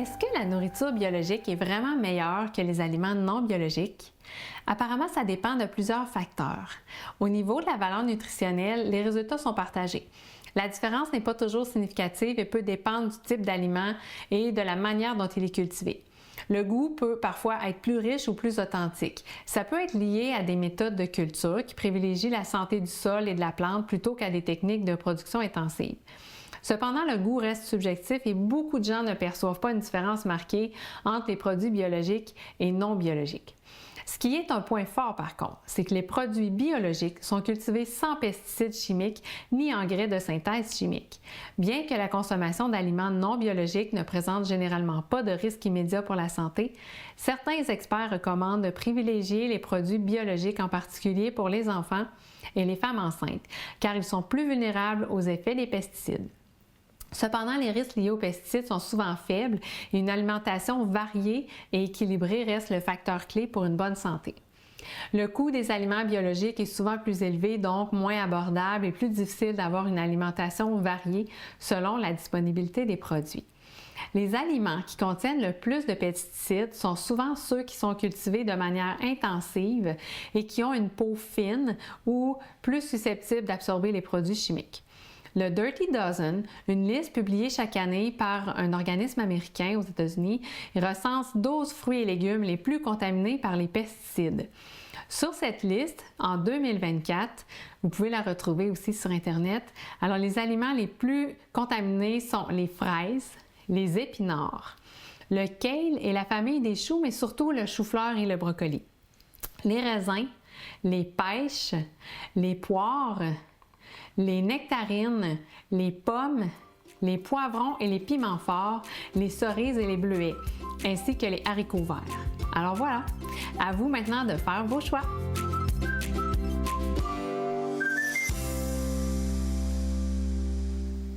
Est-ce que la nourriture biologique est vraiment meilleure que les aliments non biologiques? Apparemment, ça dépend de plusieurs facteurs. Au niveau de la valeur nutritionnelle, les résultats sont partagés. La différence n'est pas toujours significative et peut dépendre du type d'aliment et de la manière dont il est cultivé. Le goût peut parfois être plus riche ou plus authentique. Ça peut être lié à des méthodes de culture qui privilégient la santé du sol et de la plante plutôt qu'à des techniques de production intensive. Cependant, le goût reste subjectif et beaucoup de gens ne perçoivent pas une différence marquée entre les produits biologiques et non biologiques. Ce qui est un point fort par contre, c'est que les produits biologiques sont cultivés sans pesticides chimiques ni engrais de synthèse chimique. Bien que la consommation d'aliments non biologiques ne présente généralement pas de risque immédiat pour la santé, certains experts recommandent de privilégier les produits biologiques, en particulier pour les enfants et les femmes enceintes, car ils sont plus vulnérables aux effets des pesticides. Cependant, les risques liés aux pesticides sont souvent faibles et une alimentation variée et équilibrée reste le facteur clé pour une bonne santé. Le coût des aliments biologiques est souvent plus élevé, donc moins abordable et plus difficile d'avoir une alimentation variée selon la disponibilité des produits. Les aliments qui contiennent le plus de pesticides sont souvent ceux qui sont cultivés de manière intensive et qui ont une peau fine ou plus susceptible d'absorber les produits chimiques. Le Dirty Dozen, une liste publiée chaque année par un organisme américain aux États-Unis, recense 12 fruits et légumes les plus contaminés par les pesticides. Sur cette liste, en 2024, vous pouvez la retrouver aussi sur Internet. Alors, les aliments les plus contaminés sont les fraises, les épinards, le kale et la famille des choux, mais surtout le chou-fleur et le brocoli, les raisins, les pêches, les poires, les nectarines, les pommes, les poivrons et les piments forts, les cerises et les bleuets, ainsi que les haricots verts. Alors voilà, à vous maintenant de faire vos choix.